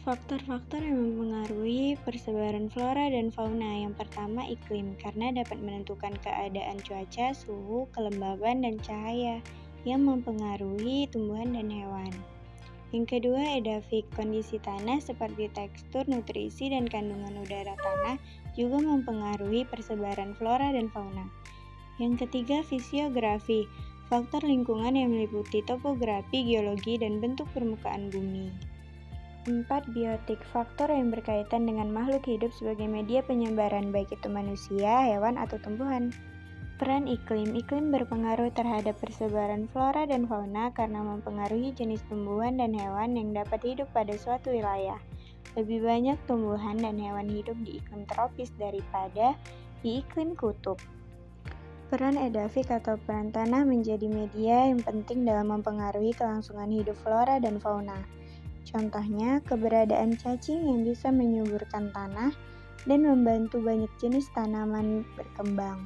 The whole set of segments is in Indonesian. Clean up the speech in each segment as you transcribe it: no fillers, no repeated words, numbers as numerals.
Faktor-faktor yang mempengaruhi persebaran flora dan fauna. Yang pertama, iklim, karena dapat menentukan keadaan cuaca, suhu, kelembaban, dan cahaya yang mempengaruhi tumbuhan dan hewan. Yang kedua, edafik, kondisi tanah seperti tekstur, nutrisi, dan kandungan udara tanah juga mempengaruhi persebaran flora dan fauna. Yang ketiga, fisiografi, faktor lingkungan yang meliputi topografi, geologi, dan bentuk permukaan bumi. 4. Biotik, faktor yang berkaitan dengan makhluk hidup sebagai media penyebaran baik itu manusia, hewan, atau tumbuhan. Peran iklim berpengaruh terhadap persebaran flora dan fauna karena mempengaruhi jenis tumbuhan dan hewan yang dapat hidup pada suatu wilayah. Lebih banyak tumbuhan dan hewan hidup di iklim tropis daripada di iklim kutub. Peran edafik atau peran tanah menjadi media yang penting dalam mempengaruhi kelangsungan hidup flora dan fauna. Contohnya, keberadaan cacing yang bisa menyuburkan tanah dan membantu banyak jenis tanaman berkembang.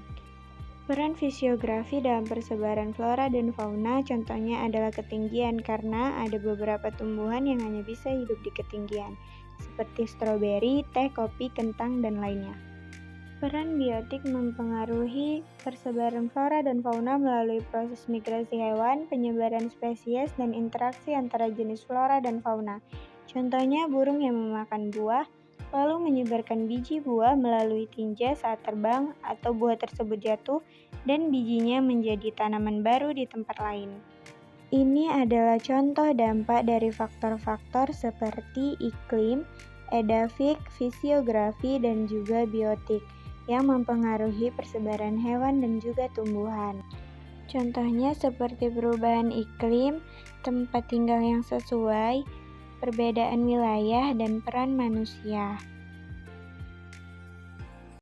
Peran fisiografi dalam persebaran flora dan fauna contohnya adalah ketinggian karena ada beberapa tumbuhan yang hanya bisa hidup di ketinggian, seperti stroberi, teh, kopi, kentang, dan lainnya. Peran biotik mempengaruhi persebaran flora dan fauna melalui proses migrasi hewan, penyebaran spesies, dan interaksi antara jenis flora dan fauna. Contohnya burung yang memakan buah, lalu menyebarkan biji buah melalui tinja saat terbang atau buah tersebut jatuh dan bijinya menjadi tanaman baru di tempat lain. Ini adalah contoh dampak dari faktor-faktor seperti iklim, edafik, fisiografi, dan juga biotik yang mempengaruhi persebaran hewan dan juga tumbuhan. Contohnya seperti perubahan iklim, tempat tinggal yang sesuai, perbedaan wilayah, dan peran manusia.